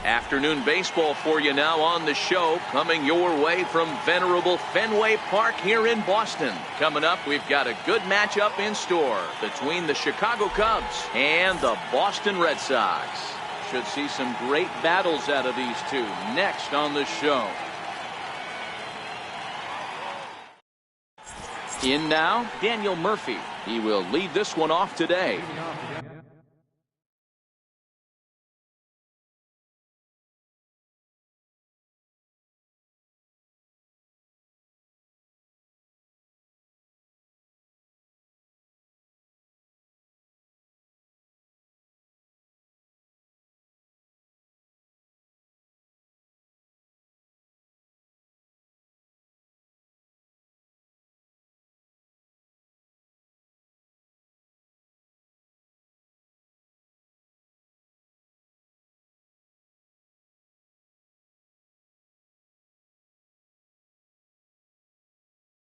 Afternoon baseball for you now on the show, coming your way from venerable Fenway Park here in Boston. Coming up, we've got a good matchup in store between the Chicago Cubs and the Boston Red Sox. Should see some great battles out of these two next on the show. In now, Daniel Murphy. He will lead this one off today.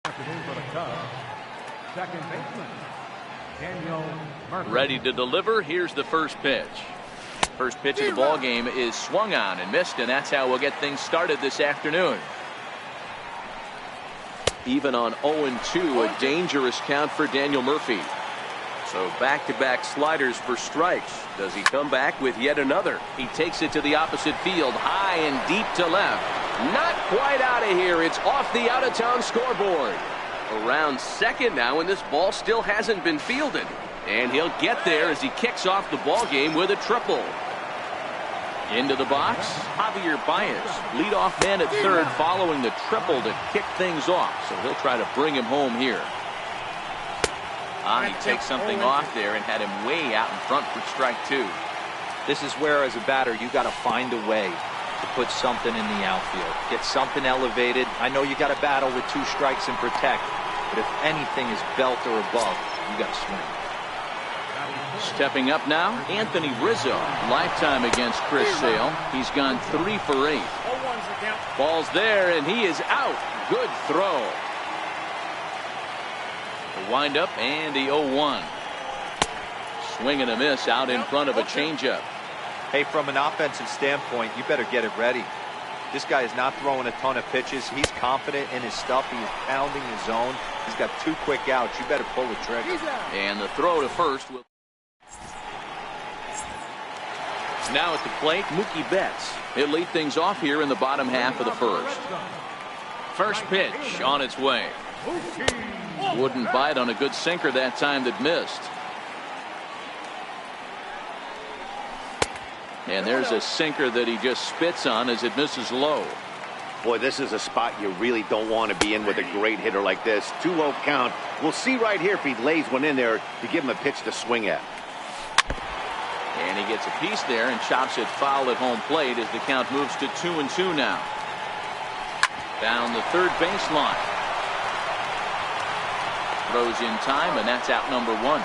For the Cubs, second baseman, Daniel Murphy. Ready to deliver. Here's the first pitch. First pitch of the ball game is swung on and missed, and that's how we'll get things started this afternoon. Even on 0-2, a dangerous count for Daniel Murphy. So back-to-back sliders for strikes. Does he come back with yet another? He takes it to the opposite field, high and deep to left. Not quite out of here. It's off the out-of-town scoreboard. Around second now, and this ball still hasn't been fielded. And he'll get there as he kicks off the ball game with a triple. Into the box, Javier Baez, leadoff man at third, following the triple to kick things off. So he'll try to bring him home here. He takes something off there and had him way out in front for strike two. This is where, as a batter, you got to find a way to put something in the outfield. Get something elevated. I know you got to battle with two strikes and protect, but if anything is belt or above, you got to swing. Stepping up now, Anthony Rizzo. Lifetime against Chris Sale. He's gone 3 for 8. Ball's there, and he is out. Good throw. The windup and the 0-1. Swing and a miss out in front of a changeup. Hey, from an offensive standpoint, you better get it ready. This guy is not throwing a ton of pitches. He's confident in his stuff. He is pounding his zone. He's got 2 quick outs. You better pull the trigger. And the throw to first. Now at the plate, Mookie Betts. He'll lead things off here in the bottom half of the first. First pitch on its way. Wouldn't bite on a good sinker that time that missed. And there's a sinker that he just spits on as it misses low. Boy, this is a spot you really don't want to be in with a great hitter like this. 2-0 count. We'll see right here if he lays one in there to give him a pitch to swing at. And he gets a piece there and chops it foul at home plate as the count moves to 2-2 now. Down the third baseline. Throws in time, and that's out number 1.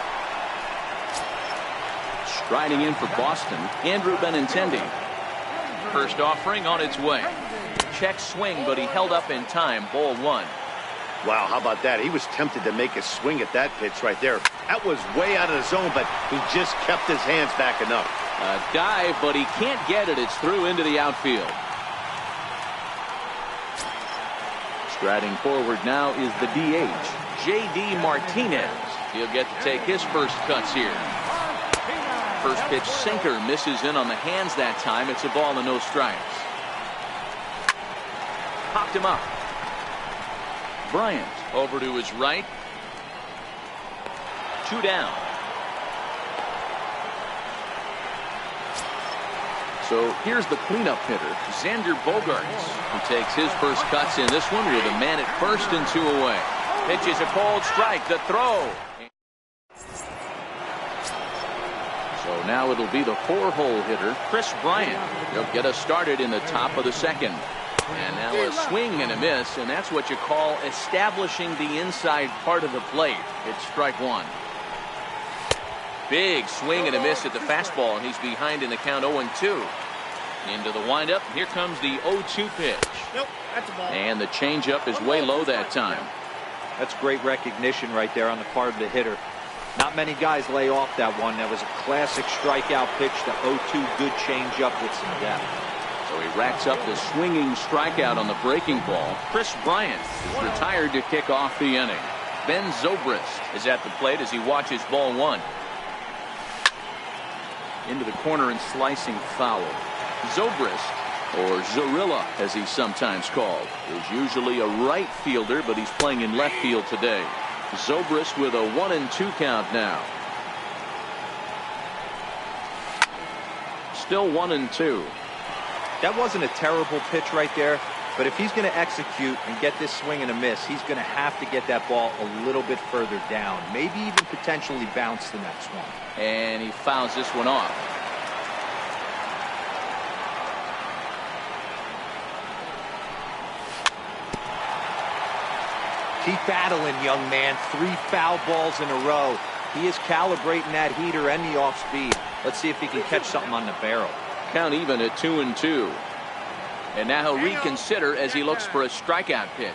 Striding in for Boston, Andrew Benintendi. First offering on its way. Check swing, but he held up in time. Ball 1. Wow, how about that? He was tempted to make a swing at that pitch right there. That was way out of the zone, but he just kept his hands back enough. A dive, but he can't get it. It's through into the outfield. Striding forward now is the DH, J.D. Martinez. He'll get to take his first cuts here. First pitch sinker misses in on the hands that time. It's a ball and no strikes. Popped him up. Bryant over to his right. 2 down. So here's the cleanup hitter, Xander Bogaerts, who takes his first cuts in this one with a man at first and 2 away. Pitches a cold strike. The throw. So now it'll be the 4-hole hitter, Chris Bryant. He'll get us started in the top of the second. And now a swing and a miss, and that's what you call establishing the inside part of the plate. It's strike 1. Big swing and a miss at the fastball, and he's behind in the count 0-2. Into the windup. Here comes the 0-2 pitch. Nope, that's a ball. And the changeup is way low that time. That's great recognition right there on the part of the hitter. Not many guys lay off that one. That was a classic strikeout pitch. The 0-2 good changeup with some depth. So he racks up the swinging strikeout on the breaking ball. Chris Bryant is retired to kick off the inning. Ben Zobrist is at the plate as he watches ball one. Into the corner and slicing foul. Zobrist, or Zorilla as he's sometimes called, is usually a right fielder, but he's playing in left field today. Zobrist with a 1-2 count now. Still 1-2. That wasn't a terrible pitch right there, but if he's going to execute and get this swing and a miss, he's going to have to get that ball a little bit further down, maybe even potentially bounce the next one. And he fouls this one off. Keep battling, young man. 3 foul balls in a row. He is calibrating that heater and the off speed. Let's see if he can catch something on the barrel. Count even at 2-2. And now he'll reconsider as he looks for a strikeout pitch.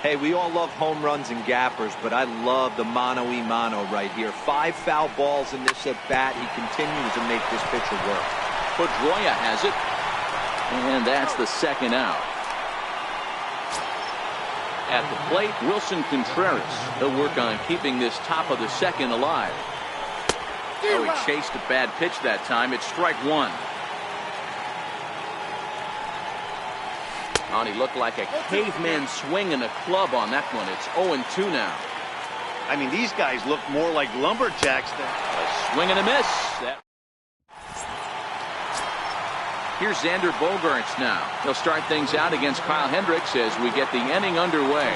Hey, we all love home runs and gappers, but I love the mano-y-mano right here. 5 foul balls in this at bat. He continues to make this pitcher work. Pedroia has it. And that's the second out. At the plate, Wilson Contreras. He'll work on keeping this top of the second alive. Oh, he chased a bad pitch that time. It's strike one. Oh, and he looked like a caveman swinging a club on that one. It's 0-2 now. I mean, these guys look more like lumberjacks than... A swing and a miss. Here's Xander Bogaerts now. He'll start things out against Kyle Hendricks as we get the inning underway.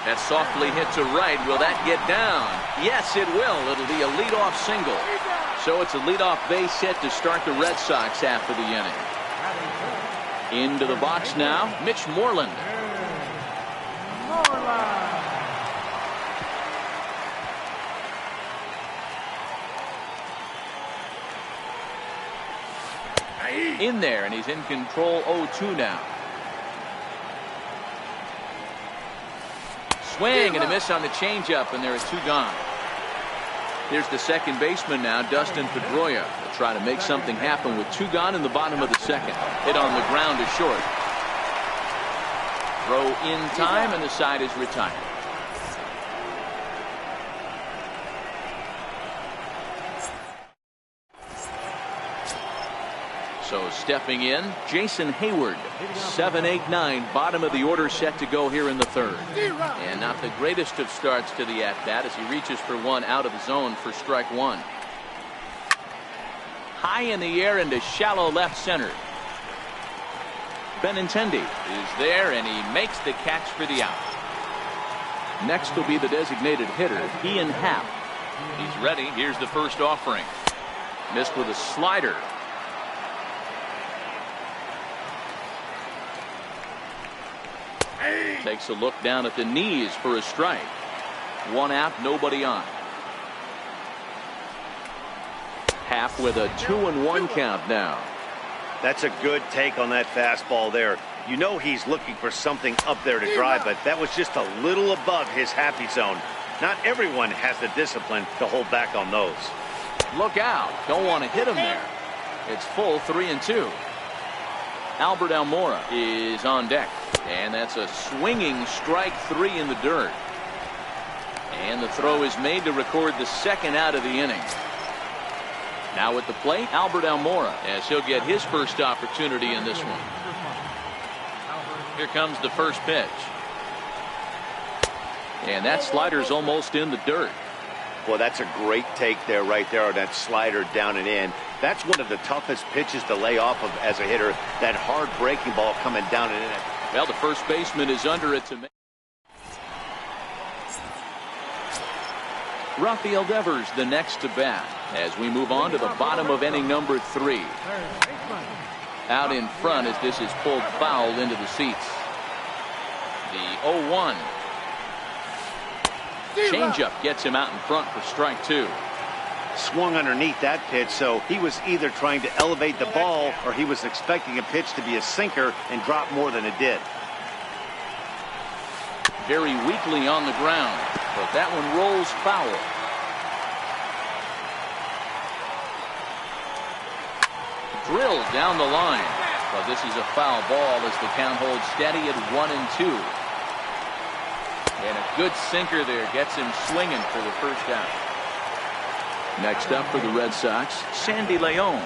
That softly hit to right. Will that get down? Yes, it will. It'll be a leadoff single. So it's a leadoff base hit to start the Red Sox after the inning. Into the box now, Mitch Moreland. In there, and he's in control. 0-2 now. Swing and a miss on the changeup, and there are 2 gone. Here's the second baseman now, Dustin Pedroia. Will try to make something happen with 2 gone in the bottom of the second. Hit on the ground is short. Throw in time, and the side is retired. So stepping in, Jason Hayward. 7, 8, 9, bottom of the order set to go here in the third. And not the greatest of starts to the at-bat as he reaches for one out of the zone for strike one. High in the air into shallow left center. Benintendi is there, and he makes the catch for the out. Next will be the designated hitter, Ian Happ. He's ready. Here's the first offering. Missed with a slider. Takes a look down at the knees for a strike. 1 out, nobody on. Happ with a 2-1 count now. That's a good take on that fastball there. You know he's looking for something up there to drive, but that was just a little above his happy zone. Not everyone has the discipline to hold back on those. Look out. Don't want to hit him there. It's full 3-2. Albert Almora is on deck. And that's a swinging strike 3 in the dirt. And the throw is made to record the second out of the inning. Now at the plate, Albert Almora, as he'll get his first opportunity in this one. Here comes the first pitch. And that slider's almost in the dirt. Well, that's a great take there, right there, on that slider down and in. That's one of the toughest pitches to lay off of as a hitter. That hard breaking ball coming down and in. Well, the first baseman is under it to make. Rafael Devers the next to bat as we move on to the bottom of inning number 3. Out in front as this is pulled foul into the seats. The 0-1. Changeup gets him out in front for strike 2. Swung underneath that pitch, so he was either trying to elevate the ball or he was expecting a pitch to be a sinker and drop more than it did. very weakly on the ground, but that one rolls foul. Drilled down the line, but this is a foul ball as the count holds steady at 1-2. And a good sinker there gets him swinging for the first down. Next up for the Red Sox, Sandy Leon.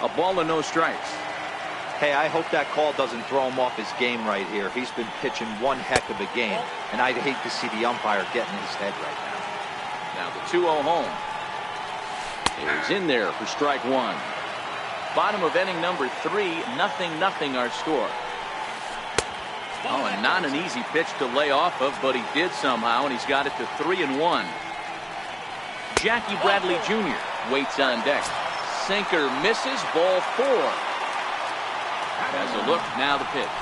A ball and no strikes. Hey, I hope that call doesn't throw him off his game right here. He's been pitching one heck of a game, and I'd hate to see the umpire get in his head right now. Now the 2-0 home. Is in there for strike one. Bottom of inning number 3, 0-0 our score. Oh, and not an easy pitch to lay off of, but he did somehow, and he's got it to 3-1. Jackie Bradley Jr. waits on deck. Sinker misses, ball 4. Has a look, now the pitch.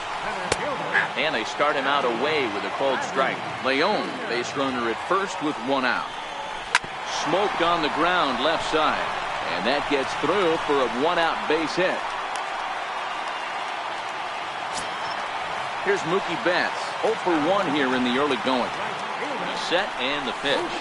And they start him out away with a called strike. Leon, base runner at first with 1 out. Smoked on the ground left side, and that gets through for a 1-out base hit. Here's Mookie Betts, 0 for 1 here in the early going. The set and the pitch.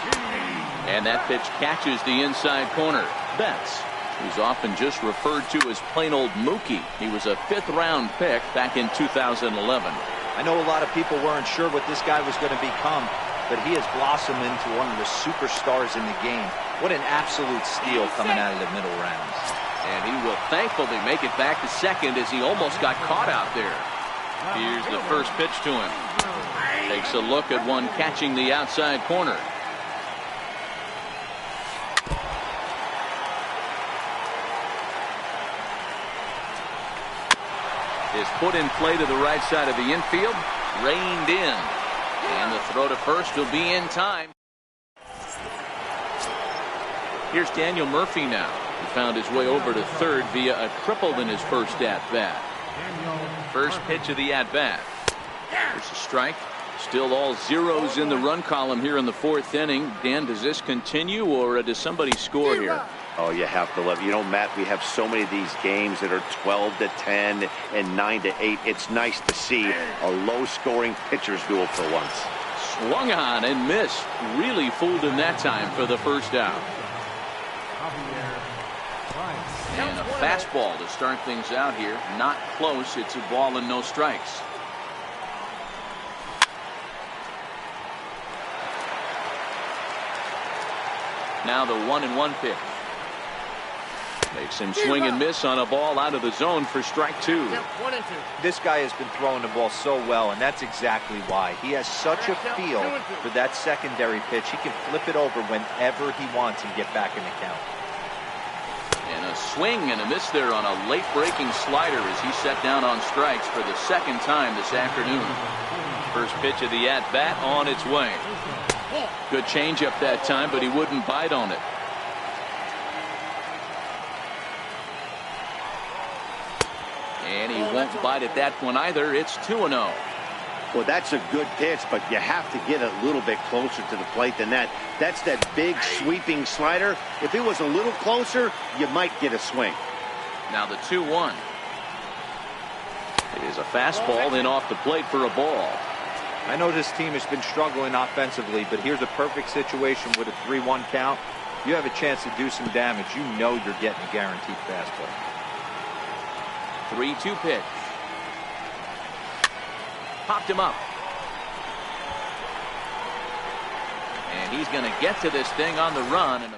And that pitch catches the inside corner. Betts, who's often just referred to as plain old Mookie. He was a 5th-round pick back in 2011. I know a lot of people weren't sure what this guy was going to become, but he has blossomed into one of the superstars in the game. What an absolute steal coming out of the middle rounds. And he will thankfully make it back to second as he almost got caught out there. Here's the first pitch to him. Takes a look at one catching the outside corner. Is put in play to the right side of the infield. Reined in. And the throw to first will be in time. Here's Daniel Murphy now. He found his way over to third via a triple in his first at-bat. First pitch of the at-bat. There's a strike. Still all zeros in the run column here in the 4th inning. Dan, does this continue, or does somebody score here? Oh, you have to love it. You know, Matt, we have so many of these games that are 12-10 and 9-8. It's nice to see a low-scoring pitcher's duel for once. Swung on and missed. Really fooled him that time for the first out. And a fastball to start things out here. Not close. It's a ball and no strikes. Now the 1-1 pitch. Makes him swing and miss on a ball out of the zone for strike 2. This guy has been throwing the ball so well, and that's exactly why. He has such a feel for that secondary pitch. He can flip it over whenever he wants and get back in the count. And a swing and a miss there on a late breaking slider as he set down on strikes for the 2nd time this afternoon. First pitch of the at-bat on its way. Good changeup that time, but he wouldn't bite on it. And he won't bite at that one either. It's 2-0. Well, that's a good pitch, but you have to get a little bit closer to the plate than that. That's that big sweeping slider. If it was a little closer, you might get a swing. Now the 2-1. It is a fastball in off the plate for a ball. I know this team has been struggling offensively, but here's a perfect situation with a 3-1 count. You have a chance to do some damage. You know you're getting a guaranteed fastball. 3-2 pitch. Popped him up. And he's going to get to this thing on the run. And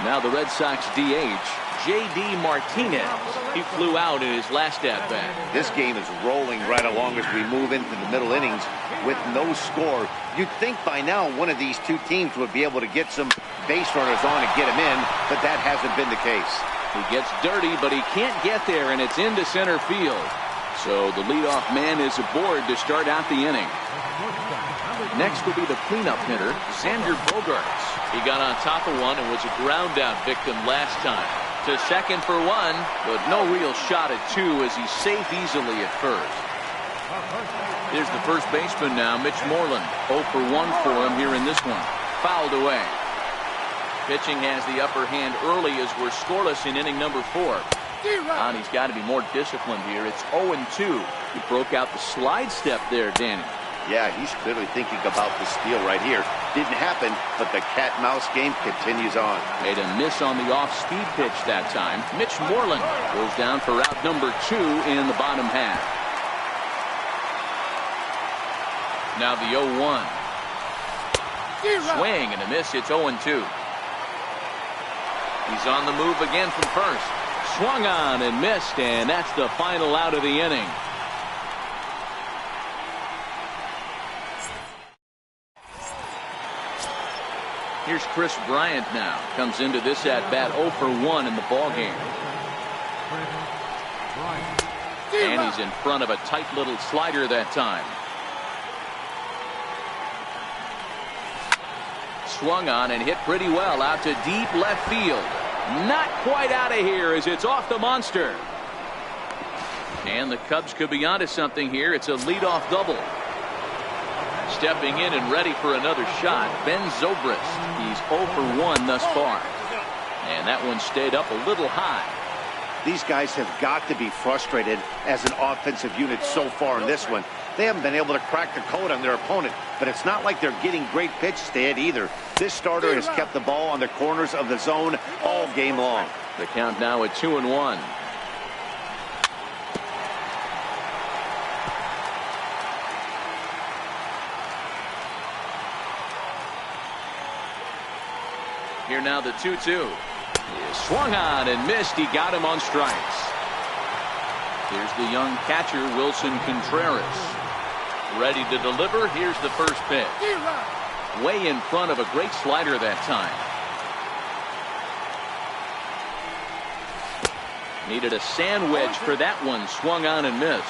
now the Red Sox DH, J.D. Martinez. He flew out in his last at-bat. This game is rolling right along as we move into the middle innings with no score. You'd think by now one of these two teams would be able to get some base runners on and get him in, but that hasn't been the case. He gets dirty, but he can't get there, and it's into center field. So the leadoff man is aboard to start out the inning. Next will be the cleanup hitter, Xander Bogaerts. He got on top of one and was a ground-out victim last time. To second for 1, but no real shot at 2 as he's safe easily at first. Here's the first baseman now, Mitch Moreland. 0 for 1 for him here in this one. Fouled away. Pitching has the upper hand early as we're scoreless in inning number 4. And he's got to be more disciplined here. It's 0-2. He broke out the slide step there, Danny. Yeah, he's clearly thinking about the steal right here. Didn't happen, but the cat-mouse game continues on. Made a miss on the off-speed pitch that time. Mitch Moreland goes down for route number 2 in the bottom half. Now the 0-1. Swing and a miss. It's 0-2. He's on the move again from first. Swung on and missed, and that's the final out of the inning. Here's Chris Bryant now. Comes into this at-bat 0 for 1 in the ballgame. And he's in front of a tight little slider that time. Swung on and hit pretty well out to deep left field. Not quite out of here as it's off the monster. And the Cubs could be onto something here. It's a leadoff double. Stepping in and ready for another shot, Ben Zobrist. He's 0 for 1 thus far. And that one stayed up a little high. These guys have got to be frustrated as an offensive unit so far in this one. They haven't been able to crack the code on their opponent, but it's not like they're getting great pitches to hit either. This starter has kept the ball on the corners of the zone all game long. The count now at 2-1. Here now the 2-2. He swung on and missed. He got him on strikes. Here's the young catcher, Wilson Contreras. Ready to deliver. Here's the first pitch. Way in front of a great slider that time. Needed a sandwich for that one. Swung on and missed.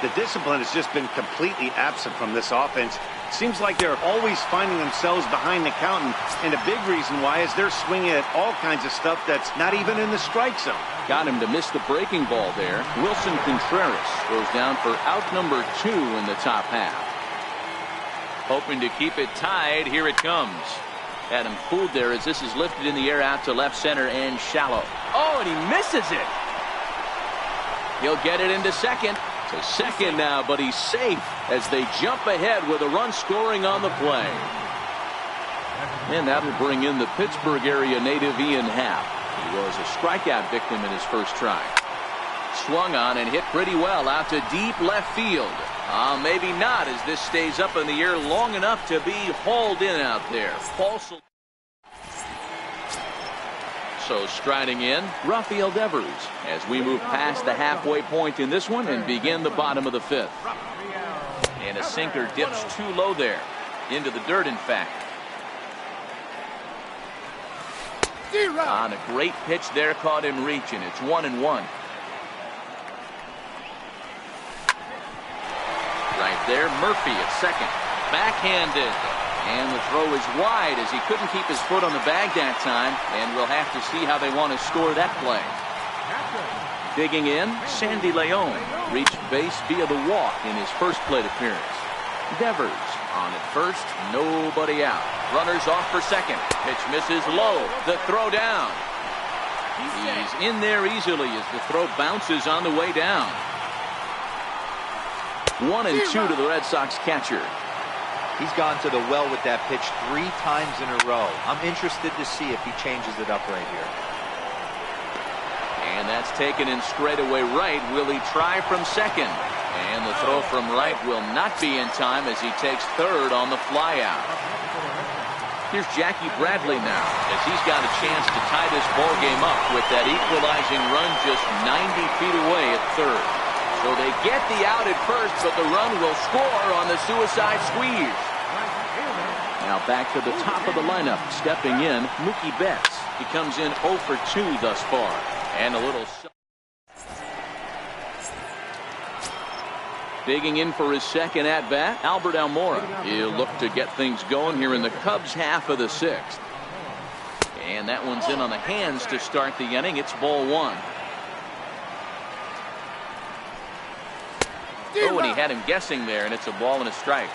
The discipline has just been completely absent from this offense. Seems like they're always finding themselves behind the count, and a big reason why is they're swinging at all kinds of stuff that's not even in the strike zone. Got him to miss the breaking ball there. Wilson Contreras goes down for out number 2 in the top half. Hoping to keep it tied. Here it comes. Had him fooled there as this is lifted in the air out to left center and shallow. Oh, and he misses it. He'll get it into second. To second now, but he's safe as they jump ahead with a run scoring on the play. And that'll bring in the Pittsburgh area native Ian Happ. He was a strikeout victim in his first try. Swung on and hit pretty well out to deep left field. Maybe not, as this stays up in the air long enough to be hauled in out there. False. So striding in, Rafael Devers as we move past the halfway point in this one and begin the bottom of the 5th. And a sinker dips too low there. Into the dirt, in fact. On a great pitch there, caught in reach, and it's 1-1. Right there, Murphy at second. Backhanded. And the throw is wide as he couldn't keep his foot on the bag that time. And we'll have to see how they want to score that play. Digging in, Sandy Leon reached base via the walk in his first plate appearance. Devers on at first, nobody out. Runners off for second. Pitch misses low. The throw down. He's in there easily as the throw bounces on the way down. 1-2 to the Red Sox catcher. He's gone to the well with that pitch 3 times in a row. I'm interested to see if he changes it up right here. And that's taken in straightaway right. Will he try from second? And the throw from right will not be in time as he takes third on the fly out. Here's Jackie Bradley now as he's got a chance to tie this ball game up with that equalizing run just 90 feet away at third. So they get the out at first, but the run will score on the suicide squeeze. Now back to the top of the lineup. Stepping in, Mookie Betts. He comes in 0 for 2 thus far. And a little... Digging in for his second at-bat, Albert Almora. He'll look to get things going here in the Cubs' half of the 6th. And that one's in on the hands to start the inning. It's ball 1. Oh, and he had him guessing there, and it's a ball and a strike.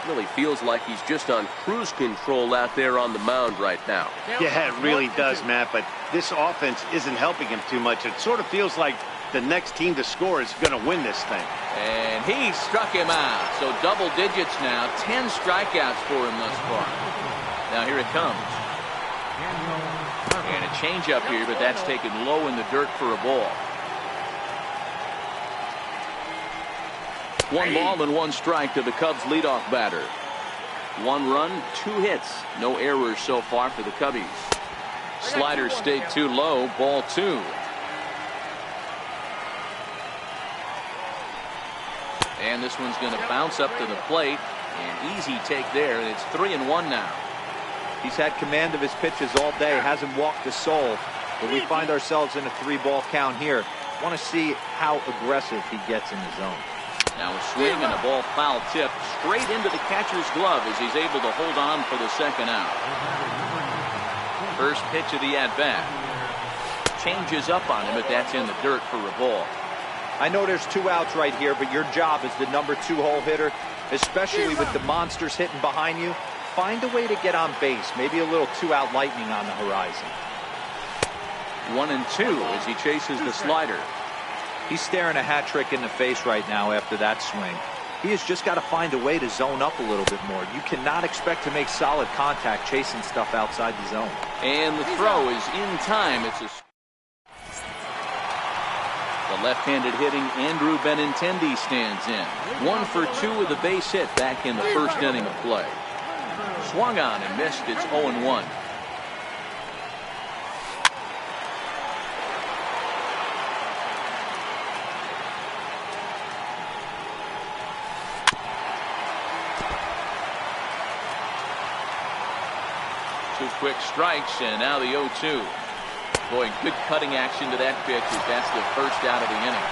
Really feels like he's just on cruise control out there on the mound right now. Yeah, it really does, Matt, but this offense isn't helping him too much. It sort of feels like the next team to score is going to win this thing. And he struck him out. So double digits now. 10 strikeouts for him thus far. Now here it comes. And a changeup here, but that's taken low in the dirt for a ball. 1 ball and 1 strike to the Cubs leadoff batter. 1 run, 2 hits. No errors so far for the Cubbies. Slider stayed too low. Ball 2. And this one's going to bounce up to the plate. An easy take there. And it's 3-1 now. He's had command of his pitches all day. Hasn't walked a soul. But we find ourselves in a 3-ball count here. Want to see how aggressive he gets in the zone. Now a swing and a ball foul tip straight into the catcher's glove as he's able to hold on for the second out. First pitch of the at-bat. Changes up on him, but that's in the dirt for a ball. I know there's 2 outs right here, but your job as the number 2 hole hitter, especially with the monsters hitting behind you, find a way to get on base. Maybe a little 2-out lightning on the horizon. 1-2 as he chases the slider. He's staring a hat trick in the face right now after that swing. He has just got to find a way to zone up a little bit more. You cannot expect to make solid contact chasing stuff outside the zone. And the throw is in time. It's a... The left-handed hitting Andrew Benintendi stands in. 1 for 2 with a base hit back in the first inning of play. Swung on and missed. It's 0-1. Two quick strikes, and now the 0-2. Boy, good cutting action to that pitch as that's the first out of the inning.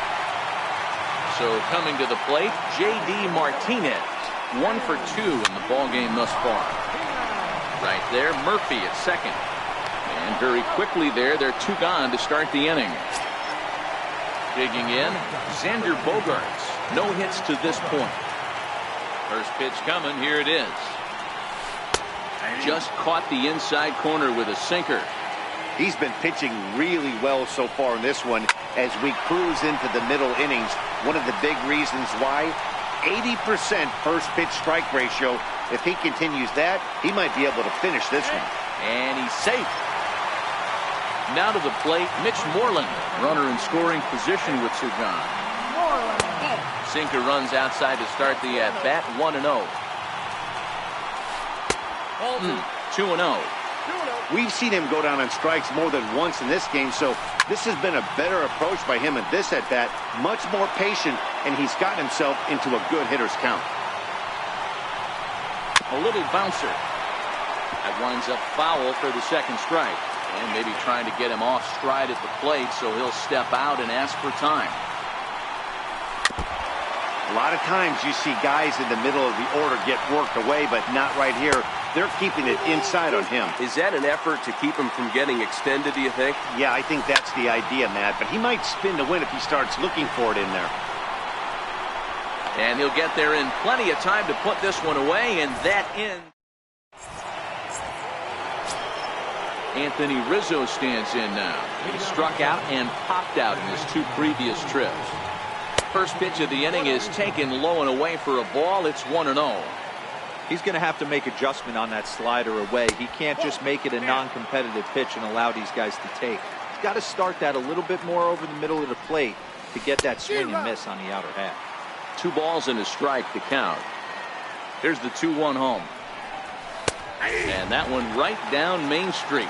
So coming to the plate, J.D. Martinez. 1 for 2 in the ballgame thus far. Right there, Murphy at second. And very quickly there, they're 2 gone to start the inning. Digging in, Xander Bogaerts. No hits to this point. First pitch coming, here it is. Just caught the inside corner with a sinker. He's been pitching really well so far in this one as we cruise into the middle innings. One of the big reasons why, 80% first pitch strike ratio. If he continues that, he might be able to finish this one. And he's safe. Now to the plate, Mitch Moreland. Runner in scoring position with Sir John. Sinker runs outside to start the at-bat. 1-0. 2-0. We've seen him go down on strikes more than once in this game, so this has been a better approach by him at this at-bat. Much more patient, and he's gotten himself into a good hitter's count. A little bouncer. That winds up foul for the second strike. And maybe trying to get him off stride at the plate, so he'll step out and ask for time. A lot of times you see guys in the middle of the order get worked away, but not right here. They're keeping it inside on him. Is that an effort to keep him from getting extended, do you think? Yeah, I think that's the idea, Matt. But he might spin to win if he starts looking for it in there. And he'll get there in plenty of time to put this one away, and that ends. Anthony Rizzo stands in now. He struck out and popped out in his 2 previous trips. First pitch of the inning is taken low and away for a ball. It's 1-0. He's going to have to make adjustment on that slider away. He can't just make it a non-competitive pitch and allow these guys to take. He's got to start that a little bit more over the middle of the plate to get that swing and miss on the outer half. 2 balls and a strike to count. Here's the 2-1 home. And that one right down Main Street.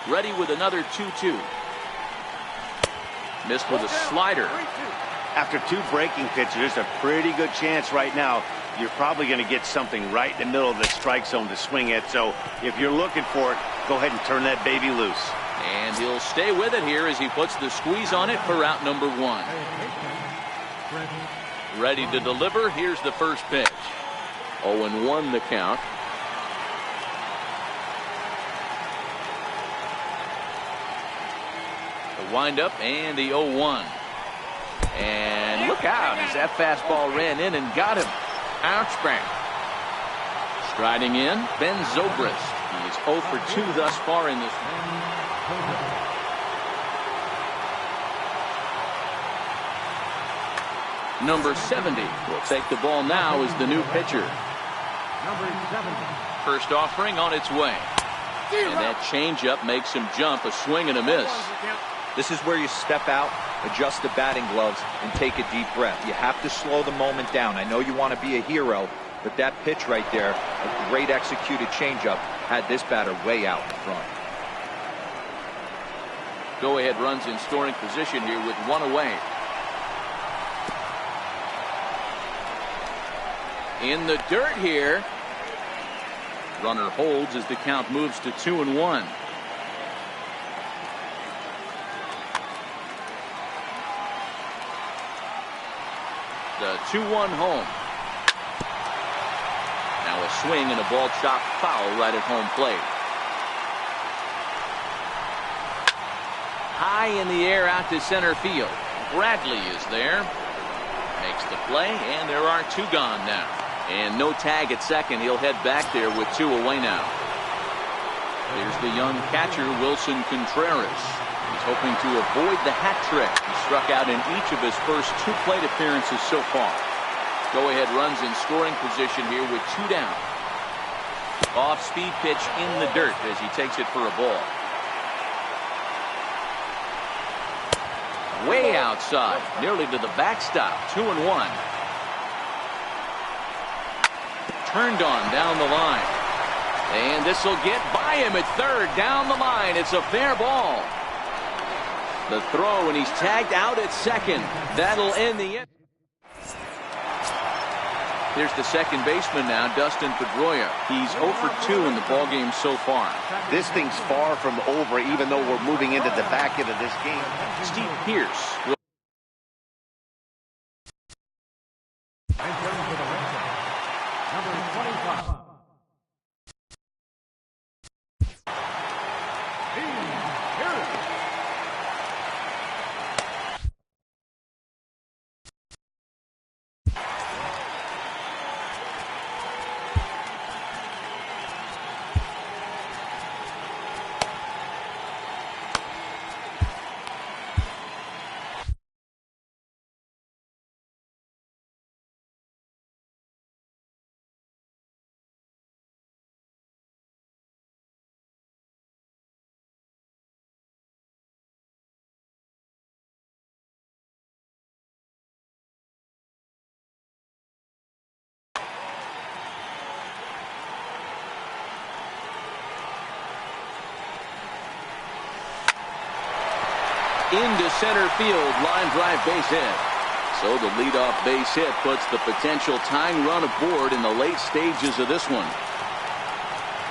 Ready with another 2-2. Missed with a slider. After 2 breaking pitches, there's a pretty good chance right now you're probably going to get something right in the middle of the strike zone to swing at. So if you're looking for it, go ahead and turn that baby loose. And he'll stay with it here as he puts the squeeze on it for out number 1. Ready to deliver. Here's the first pitch. 0-1 the count. The windup and the 0-1. And look out as that fastball ran in and got him. Ouch bang. Striding in, Ben Zobrist. He's 0 for 2 thus far in this one. Number 70 will take the ball now as the new pitcher. Number 70. First offering on its way. And that changeup makes him jump, a swing and a miss. This is where you step out, adjust the batting gloves, and take a deep breath. You have to slow the moment down. I know you want to be a hero, but that pitch right there, a great executed changeup, had this batter way out in front. Go-ahead runs in scoring position here with 1 away. In the dirt here. Runner holds as the count moves to 2-1. The 2-1 home. Now a swing and a ball chopped foul right at home plate. High in the air out to center field. Bradley is there. Makes the play, and there are 2 gone now. And no tag at second. He'll head back there with 2 away now. Here's the young catcher, Wilson Contreras. He's hoping to avoid the hat trick. He struck out in each of his first 2 plate appearances so far. Go-ahead runs in scoring position here with 2 down. Off-speed pitch in the dirt as he takes it for a ball. Way outside, nearly to the backstop. 2-1. Turned on down the line. And this will get by him at third. Down the line. It's a fair ball. The throw, and he's tagged out at second. That'll end the inning. Here's the second baseman now, Dustin Pedroia. He's 0 for 2 in the ballgame so far. This thing's far from over, even though we're moving into the back end of this game. Steve Pierce will Number 25. into center field, line drive base hit. So the leadoff base hit puts the potential tying run aboard in the late stages of this one.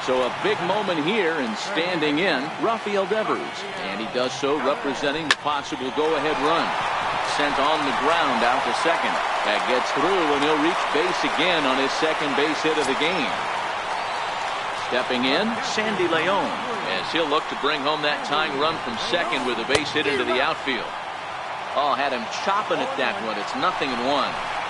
So a big moment here, and standing in, Rafael Devers. And he does so representing the possible go-ahead run. Sent on the ground out to second. That gets through, and he'll reach base again on his second base hit of the game. Stepping in, Sandy Leon, as he'll look to bring home that tying run from second with a base hit into the outfield. Oh, had him chopping at that one. It's 0-1.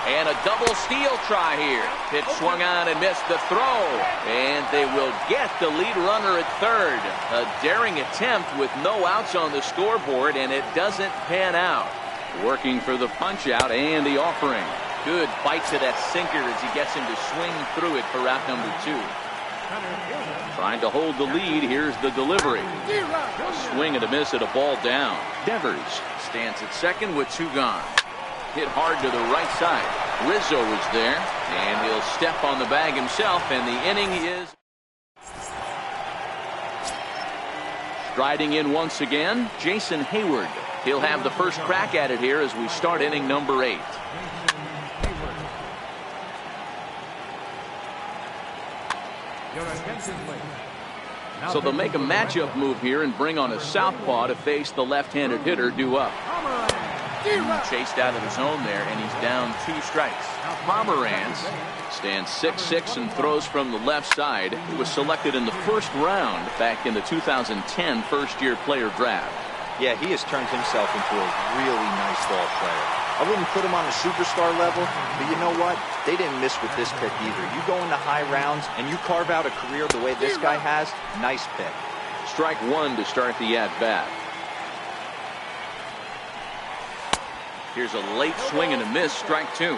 And a double steal try here. Pitch swung on and missed the throw. And they will get the lead runner at third. A daring attempt with no outs on the scoreboard, and it doesn't pan out. Working for the punch out and the offering. Good bite to that sinker as he gets him to swing through it for out number 2. Trying to hold the lead. Here's the delivery. A swing and a miss at a ball down. Devers stands at second with 2 gone. Hit hard to the right side. Rizzo is there, and he'll step on the bag himself, and the inning is striding in once again, Jason Hayward. He'll have the first crack at it here as we start inning number 8. So they'll make a matchup move here and bring on a southpaw to face the left-handed hitter due up. Chased out of the zone there, and he's down 2 strikes. Pomeranz stands 6'6" and throws from the left side. He was selected in the first round back in the 2010 first-year player draft. Yeah, he has turned himself into a really nice ball player. I wouldn't put him on a superstar level, but you know what? They didn't miss with this pick either. You go into high rounds and you carve out a career the way this guy has, nice pick. Strike 1 to start the at-bat. Here's a late swing and a miss, strike 2.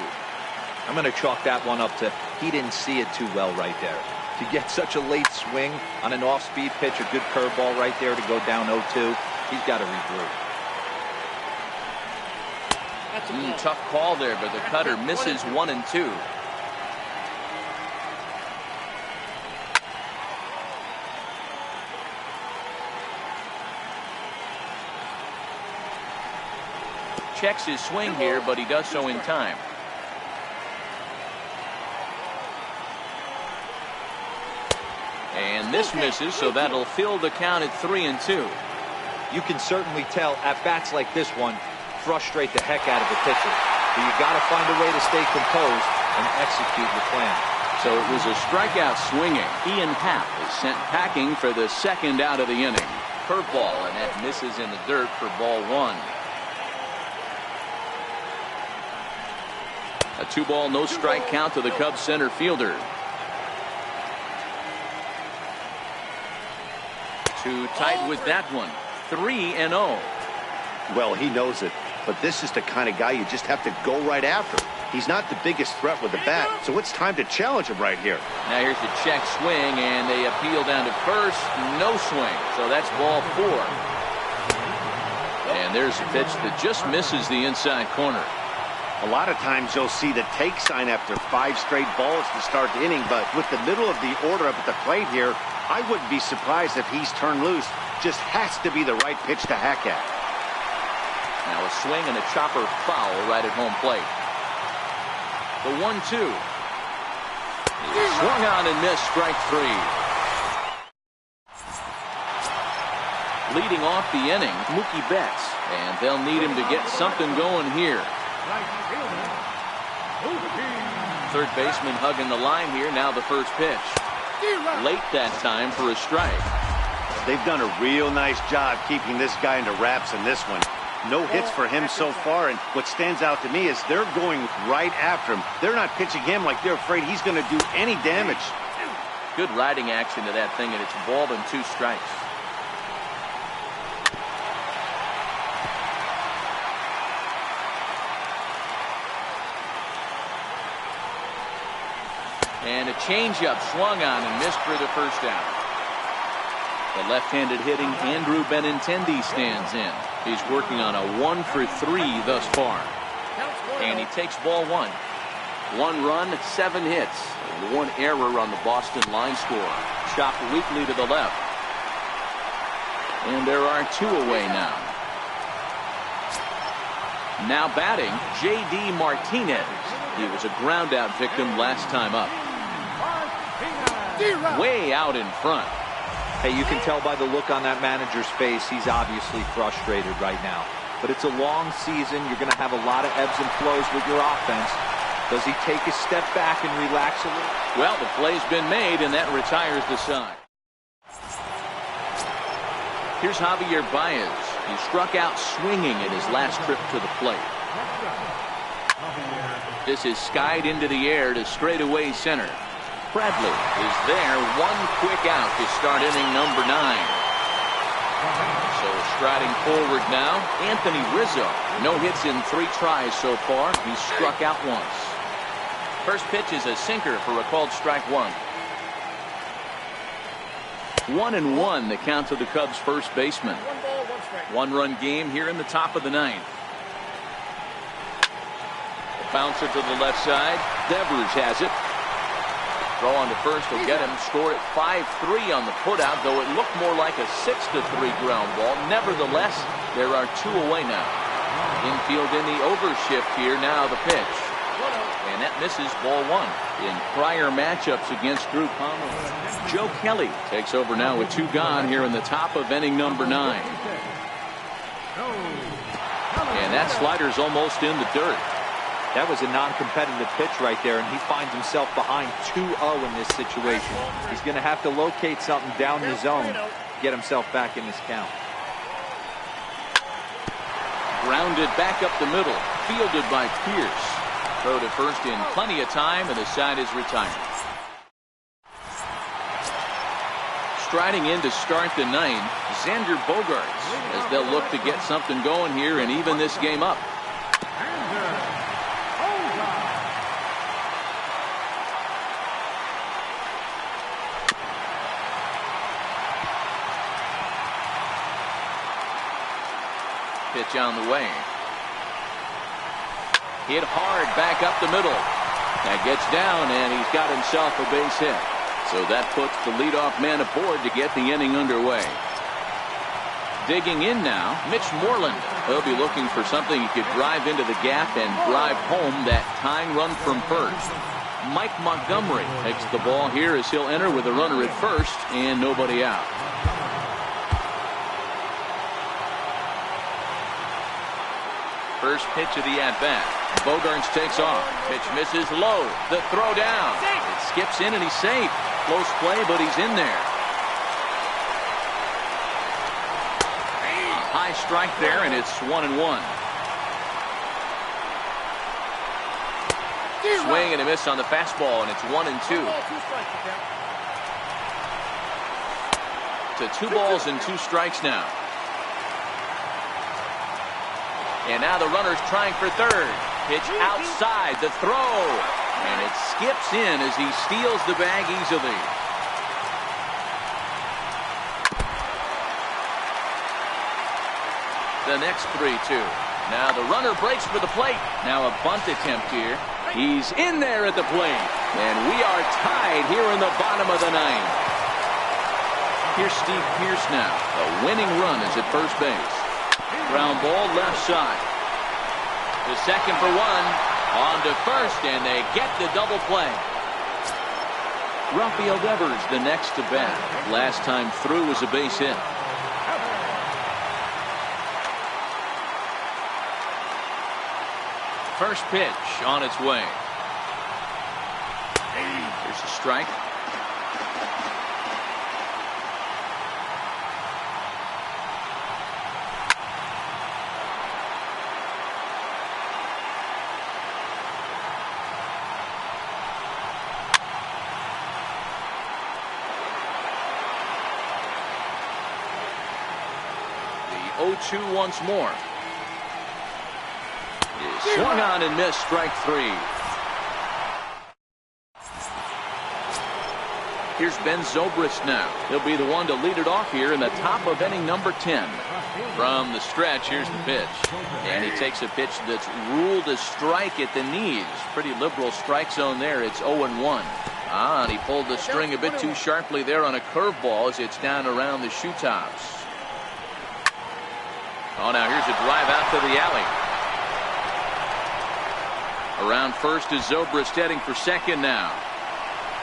I'm going to chalk that one up to he didn't see it too well right there. To get such a late swing on an off-speed pitch, a good curveball right there to go down 0-2, he's got to regroup. Tough call there, but the cutter misses 1 and 2. Checks his swing here, but he does so in time. And this misses, so that'll fill the count at 3 and 2. You can certainly tell at bats like this one frustrate the heck out of the pitcher. But you got to find a way to stay composed and execute your plan. So it was a strikeout swinging. Ian Happ is sent packing for the second out of the inning. Curveball, and that misses in the dirt for ball 1. A 2-ball, no strike count to the Cubs center fielder. Too tight with that one. 3-0. Well, he knows it, but this is the kind of guy you just have to go right after. He's not the biggest threat with the bat, so it's time to challenge him right here. Now here's the check swing, and they appeal down to first. No swing, so that's ball 4. And there's a pitch that just misses the inside corner. A lot of times you'll see the take sign after 5 straight balls to start the inning, but with the middle of the order up at the plate here, I wouldn't be surprised if he's turned loose. Just has to be the right pitch to hack at. Now a swing and a chopper foul right at home plate. The 1-2. Swung on and missed, strike 3. Leading off the inning, Mookie Betts, and they'll need him to get something going here. Third baseman hugging the line here. Now the first pitch. Late that time for a strike. They've done a real nice job keeping this guy into wraps in this one. No hits for him so far, and what stands out to me is they're going right after him. They're not pitching him like they're afraid he's going to do any damage. Good riding action to that thing, and it's ball and 2 strikes. And a changeup swung on and missed for the first out. The left-handed hitting Andrew Benintendi stands in. He's working on a 1 for 3 thus far. And he takes ball 1. 1 run, 7 hits, and 1 error on the Boston line score. Chopped weakly to the left. And there are 2 away now. Now batting, J.D. Martinez. He was a ground-out victim last time up. Way out in front. Hey, you can tell by the look on that manager's face, he's obviously frustrated right now. But it's a long season. You're going to have a lot of ebbs and flows with your offense. Does he take a step back and relax a little? Well, the play's been made, and that retires the side. Here's Javier Baez. He struck out swinging in his last trip to the plate. This is skied into the air to straightaway center. Bradley is there. 1 quick out to start inning number 9. So striding forward now, Anthony Rizzo. No hits in 3 tries so far. He's struck out once. First pitch is a sinker for a called strike 1. 1-1 the count to the Cubs first baseman. 1-run game here in the top of the 9th. The bouncer to the left side. Devers has it. Throw on to first will get him. Scored at 5-3 on the putout, though it looked more like a 6-3 ground ball. Nevertheless, there are 2 away now. Infield in the overshift here. Now the pitch. And that misses ball 1. In prior matchups against Drew Palmer, Joe Kelly takes over now with 2 gone here in the top of inning number 9. And And that slider's almost in the dirt. That was a non-competitive pitch right there, and he finds himself behind 2-0 in this situation. He's going to have to locate something down the zone, get himself back in this count. Grounded back up the middle, fielded by Pierce. Throw to first in plenty of time, and the side is retired. Striding in to start the ninth, Xander Bogaerts, as they'll look to get something going here and even this game up. Pitch on the way. Hit hard back up the middle. That gets down, and he's got himself a base hit. So that puts the leadoff man aboard to get the inning underway. Digging in now, Mitch Moreland. He'll be looking for something he could drive into the gap and drive home that tying run from first. Mike Montgomery takes the ball here as he'll enter with a runner at first and nobody out. First pitch of the at-bat. Bogaerts takes off. Pitch misses low. The throw down. It skips in and he's safe. Close play, but he's in there. High strike there, and it's 1-1. Swing and a miss on the fastball, and it's 1-2. To 2 balls and 2 strikes now. And now the runner's trying for third. Pitch outside, the throw. And it skips in as he steals the bag easily. The next 3-2. Now the runner breaks for the plate. Now a bunt attempt here. He's in there at the plate. And we are tied here in the bottom of the ninth. Here's Steve Pierce now. A winning run is at first base. Ground ball left side. The second for 1. On to first, and they get the double play. Rafael Devers the next to bat. Last time through was a base hit. First pitch on its way. There's a strike. The 0-2 once more. Swung on and missed, strike 3. Here's Ben Zobrist now. He'll be the one to lead it off here in the top of inning number 10. From the stretch, here's the pitch. And he takes a pitch that's ruled a strike at the knees. Pretty liberal strike zone there. It's 0-1. And he pulled the string a bit too sharply there on a curveball as it's down around the shoe tops. Oh, now here's a drive out to the alley. Around first is Zobrist heading for second now.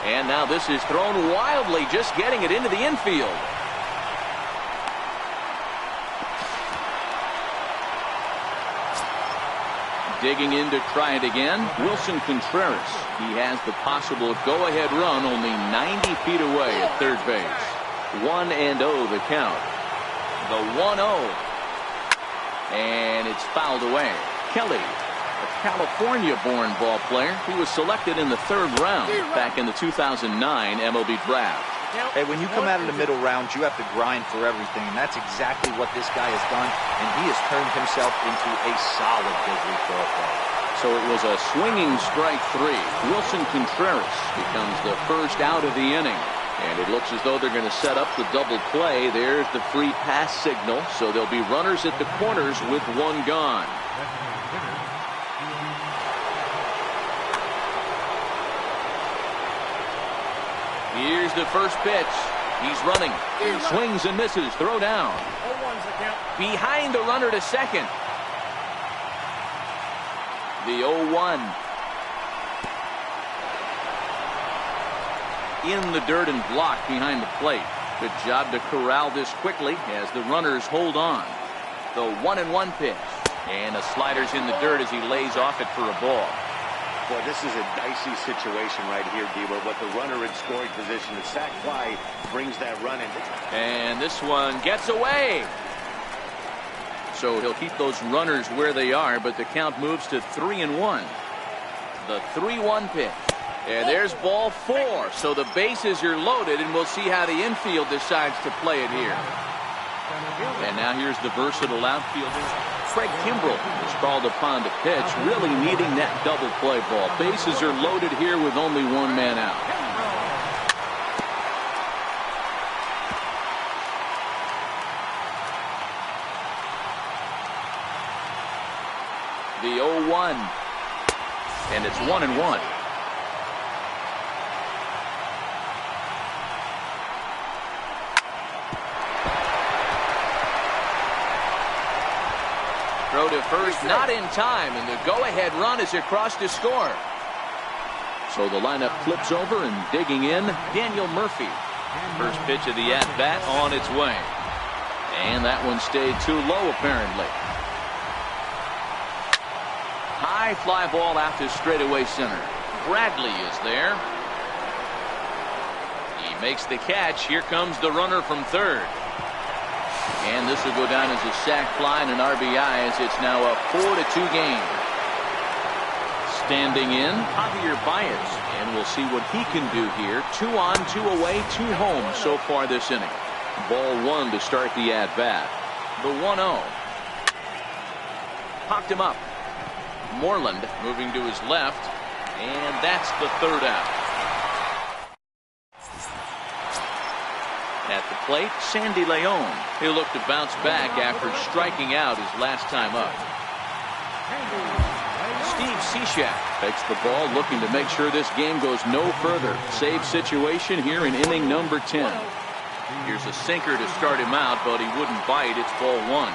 And now this is thrown wildly, just getting it into the infield. Digging in to try it again, Wilson Contreras. He has the possible go-ahead run only 90 feet away at third base. 1-0 the count. The 1-0. And it's fouled away. Kelly, a California-born ball player. He was selected in the 3rd round back in the 2009 MLB draft. Hey, when you come out in the middle rounds, you have to grind for everything, and that's exactly what this guy has done, and he has turned himself into a solid big league ball player. So it was a swinging strike 3. Wilson Contreras becomes the first out of the inning. And it looks as though they're going to set up the double play. There's the free pass signal. So there'll be runners at the corners with 1 gone. Here's the first pitch. He's running. He swings and misses. Throw down. Behind the runner to second. The 0-1. In the dirt and blocked behind the plate. Good job to corral this quickly as the runners hold on. The 1-1 pitch. And the slider's in the dirt as he lays off it for a ball. Boy, this is a dicey situation right here, Debo. But the runner in scoring position, the sac fly brings that run in. And this one gets away. So he'll keep those runners where they are, but the count moves to 3-1. The 3-1 pitch. And there's ball 4. So the bases are loaded, and we'll see how the infield decides to play it here. And now here's the versatile outfielder. Craig Kimbrell is called upon to pitch, really needing that double play ball. Bases are loaded here with only one man out. The 0-1. And it's 1-1. Throw to first, not in time, and the go-ahead run is across to score. So the lineup flips over, and digging in, Daniel Murphy. First pitch of the at-bat on its way. And that one stayed too low, apparently. High fly ball out to straightaway center. Bradley is there. He makes the catch. Here comes the runner from third. And this will go down as a sac fly and an RBI, as it's now a 4-2 game. Standing in, Javier Baez, and we'll see what he can do here. 2 on, 2 away, 2 home so far this inning. Ball 1 to start the at-bat. The 1-0. Popped him up. Moreland moving to his left, and that's the third out. At the plate, Sandy Leon. He'll look to bounce back after striking out his last time up. Steve Cishek takes the ball, looking to make sure this game goes no further. Save situation here in inning number 10. Here's a sinker to start him out, but he wouldn't bite. It's ball 1.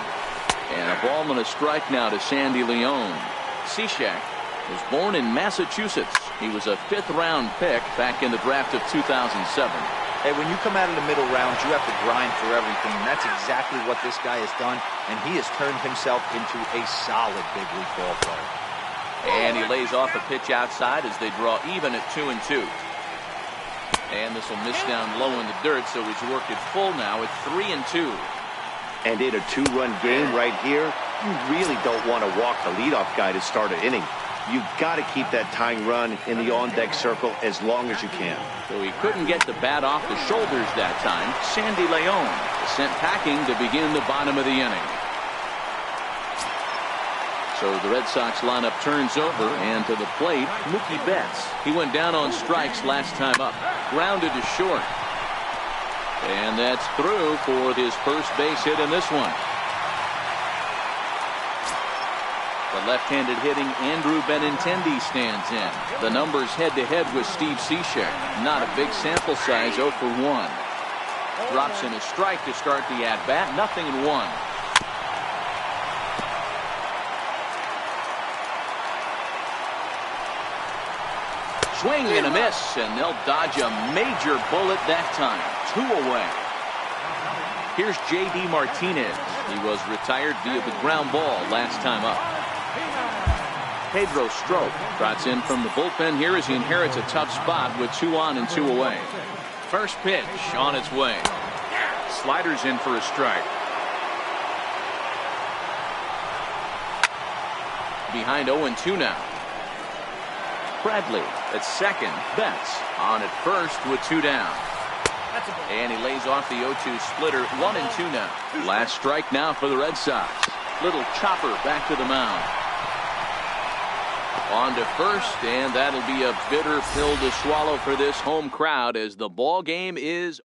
And a ball and a strike now to Sandy Leon. Cishek was born in Massachusetts. He was a 5th-round pick back in the draft of 2007. Hey, when you come out of the middle rounds, you have to grind for everything, and that's exactly what this guy has done, and he has turned himself into a solid big league ball player. And he lays off a pitch outside as they draw even at 2-2. And this will miss down low in the dirt, so he's worked it full now at 3-2. And in a 2-run game right here, you really don't want to walk the leadoff guy to start an inning. You've got to keep that tying run in the on-deck circle as long as you can. So he couldn't get the bat off the shoulders that time. Sandy Leon is sent packing to begin the bottom of the inning. So the Red Sox lineup turns over, and to the plate, Mookie Betts. He went down on strikes last time up. Grounded to short. And that's through for his first base hit in this one. The left-handed hitting Andrew Benintendi stands in. The numbers head-to-head with Steve Cishek. Not a big sample size, 0 for 1. Drops in a strike to start the at-bat. 0-1. Swing and a miss, and they'll dodge a major bullet that time. 2 away. Here's J.D. Martinez. He was retired via the ground ball last time up. Pedro Strop trots in from the bullpen here as he inherits a tough spot with 2 on and 2 away. First pitch on its way. Sliders in for a strike. Behind 0-2 now. Bradley at second. Betts on at first with 2 down. And he lays off the 0-2 splitter. 1-2 now. Last strike now for the Red Sox. Little chopper back to the mound. On to first, and that'll be a bitter pill to swallow for this home crowd as the ball game is